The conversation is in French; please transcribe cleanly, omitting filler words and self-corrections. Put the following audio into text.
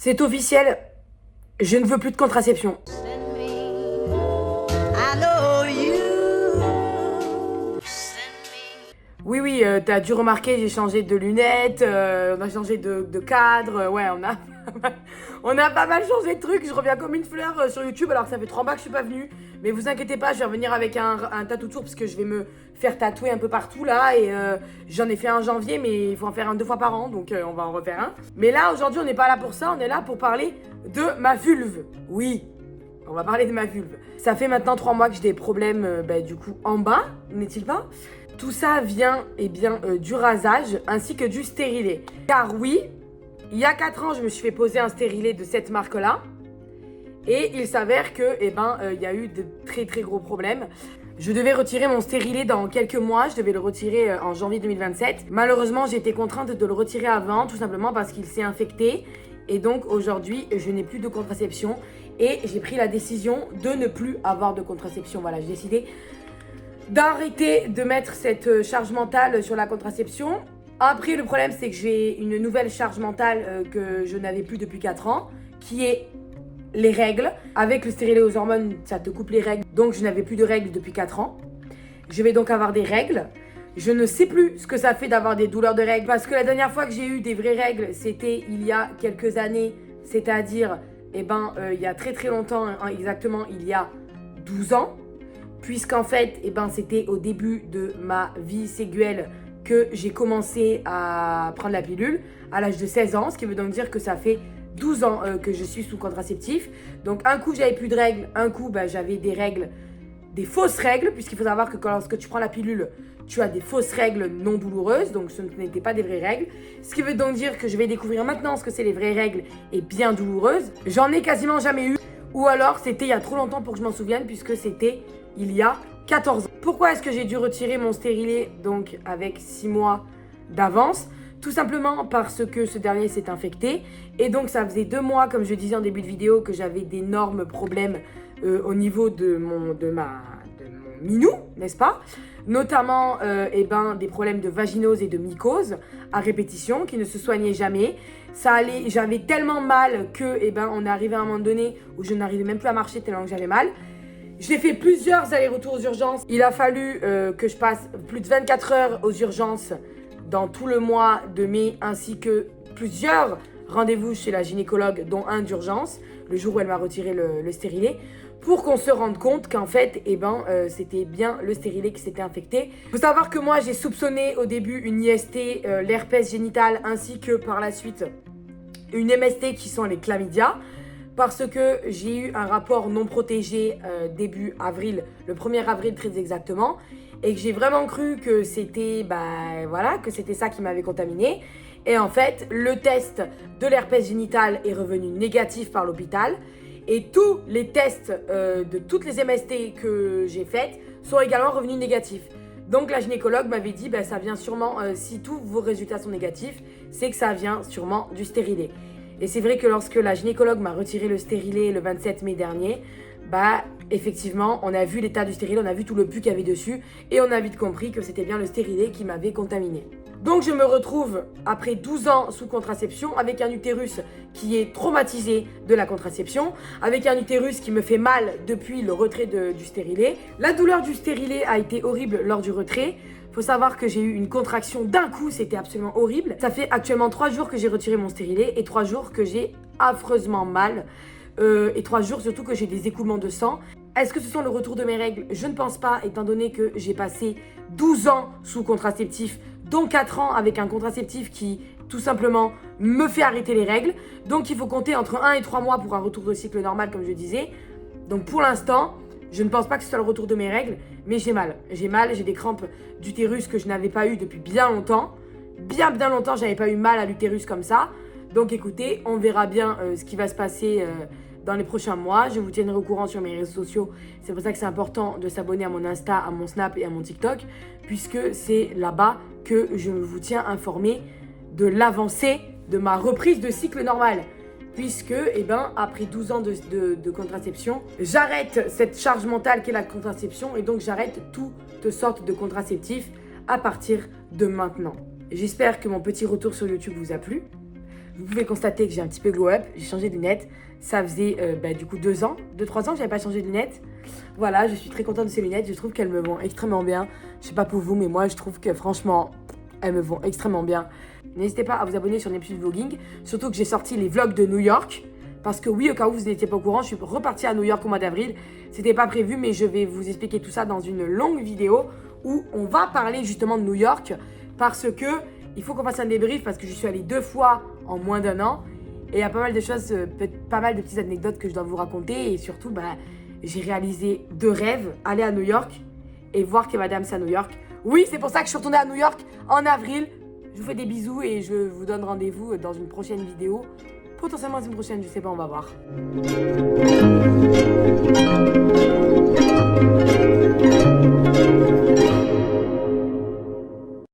C'est officiel, je ne veux plus de contraception. Oui, t'as dû remarquer, j'ai changé de lunettes, on a changé de cadre, ouais, on a pas mal changé de trucs. Je reviens comme une fleur sur YouTube, alors que ça fait 3 mois que je suis pas venue. Mais vous inquiétez pas, je vais revenir avec un tatou tour parce que je vais me faire tatouer un peu partout là. Et j'en ai fait un en janvier, mais il faut en faire un 2 fois par an, donc on va en refaire un. Mais là, aujourd'hui, on n'est pas là pour ça, on est là pour parler de ma vulve. Oui, on va parler de ma vulve. Ça fait maintenant 3 mois que j'ai des problèmes, du coup, en bas, n'est-il pas ? Tout ça vient du rasage ainsi que du stérilet. Car oui, il y a 4 ans, je me suis fait poser un stérilet de cette marque-là. Et il s'avère que, il y a eu de très très gros problèmes. Je devais retirer mon stérilet dans quelques mois, je devais le retirer en janvier 2027. Malheureusement, j'ai été contrainte de le retirer avant, tout simplement parce qu'il s'est infecté. Et donc aujourd'hui, je n'ai plus de contraception. Et j'ai pris la décision de ne plus avoir de contraception. Voilà, j'ai décidé d'arrêter de mettre cette charge mentale sur la contraception. Après, le problème, c'est que j'ai une nouvelle charge mentale que je n'avais plus depuis 4 ans, qui est les règles. Avec le stérilet aux hormones, ça te coupe les règles, donc je n'avais plus de règles depuis 4 ans. Je vais donc avoir des règles. Je ne sais plus ce que ça fait d'avoir des douleurs de règles, parce que la dernière fois que j'ai eu des vraies règles, c'était il y a quelques années, c'est-à-dire, il y a très très longtemps, exactement il y a 12 ans. Puisqu'en fait, c'était au début de ma vie sexuelle que j'ai commencé à prendre la pilule à l'âge de 16 ans, ce qui veut donc dire que ça fait 12 ans que je suis sous contraceptif. Donc un coup, j'avais plus de règles, un coup, j'avais des règles, des fausses règles, puisqu'il faut savoir que lorsque tu prends la pilule, tu as des fausses règles non douloureuses, donc ce n'étaient pas des vraies règles. Ce qui veut donc dire que je vais découvrir maintenant ce que c'est les vraies règles et bien douloureuses. J'en ai quasiment jamais eu, ou alors c'était il y a trop longtemps pour que je m'en souvienne, puisque c'était il y a 14 ans. Pourquoi est-ce que j'ai dû retirer mon stérilet donc avec 6 mois d'avance ? Tout simplement parce que ce dernier s'est infecté. Et donc ça faisait 2 mois, comme je disais en début de vidéo, que j'avais d'énormes problèmes au niveau de mon minou, n'est-ce pas ? Notamment des problèmes de vaginose et de mycose à répétition qui ne se soignaient jamais. J'avais tellement mal que on est arrivé à un moment donné où je n'arrivais même plus à marcher tellement que j'avais mal. J'ai fait plusieurs allers-retours aux urgences. Il a fallu que je passe plus de 24 heures aux urgences dans tout le mois de mai, ainsi que plusieurs rendez-vous chez la gynécologue, dont un d'urgence, le jour où elle m'a retiré le stérilet, pour qu'on se rende compte qu'en fait, c'était bien le stérilet qui s'était infecté. Il faut savoir que moi, j'ai soupçonné au début une IST, l'herpès génital, ainsi que par la suite une MST qui sont les chlamydia. Parce que j'ai eu un rapport non protégé début avril, le 1er avril très exactement, et que j'ai vraiment cru que c'était que c'était ça qui m'avait contaminé. Et en fait, le test de l'herpès génital est revenu négatif par l'hôpital, et tous les tests de toutes les MST que j'ai faites sont également revenus négatifs. Donc la gynécologue m'avait dit, ça vient sûrement, si tous vos résultats sont négatifs, c'est que ça vient sûrement du stérilet. Et c'est vrai que lorsque la gynécologue m'a retiré le stérilet le 27 mai dernier, effectivement, on a vu l'état du stérilet, on a vu tout le pus qu'il y avait dessus, et on a vite compris que c'était bien le stérilet qui m'avait contaminé. Donc je me retrouve après 12 ans sous contraception avec un utérus qui est traumatisé de la contraception, avec un utérus qui me fait mal depuis le retrait du stérilet. La douleur du stérilet a été horrible lors du retrait. Faut savoir que j'ai eu une contraction d'un coup, c'était absolument horrible. Ça fait actuellement 3 jours que j'ai retiré mon stérilet et 3 jours que j'ai affreusement mal. Et 3 jours surtout que j'ai des écoulements de sang. Est-ce que ce sont le retour de mes règles ? Je ne pense pas, étant donné que j'ai passé 12 ans sous contraceptif, dont 4 ans avec un contraceptif qui, tout simplement, me fait arrêter les règles. Donc il faut compter entre 1 et 3 mois pour un retour de cycle normal, comme je disais. Donc pour l'instant, je ne pense pas que ce soit le retour de mes règles, mais j'ai mal. J'ai des crampes d'utérus que je n'avais pas eu depuis bien longtemps. Bien longtemps, je n'avais pas eu mal à l'utérus comme ça. Donc écoutez, on verra bien ce qui va se passer dans les prochains mois. Je vous tiendrai au courant sur mes réseaux sociaux. C'est pour ça que c'est important de s'abonner à mon Insta, à mon Snap et à mon TikTok, puisque c'est là-bas que je vous tiens informé de l'avancée de ma reprise de cycle normal. Puisque, après 12 ans de contraception, j'arrête cette charge mentale qu'est la contraception et donc j'arrête toutes sortes de contraceptifs à partir de maintenant. J'espère que mon petit retour sur YouTube vous a plu. Vous pouvez constater que j'ai un petit peu glow up, j'ai changé de lunettes. Ça faisait du coup 2 ans, 2-3 ans que j'avais pas changé de lunettes. Voilà, je suis très contente de ces lunettes, je trouve qu'elles me vont extrêmement bien. Je sais pas pour vous, mais moi je trouve que franchement, elles me vont extrêmement bien. N'hésitez pas à vous abonner sur Neptune Vlogging, surtout que j'ai sorti les vlogs de New York. Parce que oui, au cas où vous n'étiez pas au courant, je suis repartie à New York au mois d'avril. C'était pas prévu, mais je vais vous expliquer tout ça dans une longue vidéo où on va parler justement de New York. Parce que il faut qu'on fasse un débrief parce que je suis allée 2 fois en moins d'1 an. Et il y a pas mal de choses, pas mal de petites anecdotes que je dois vous raconter. Et surtout, j'ai réalisé 2 rêves, aller à New York et voir Kev Adams à New York. Oui, c'est pour ça que je suis retournée à New York en avril. Je vous fais des bisous et je vous donne rendez-vous dans une prochaine vidéo. Potentiellement la semaine prochaine, je sais pas, on va voir.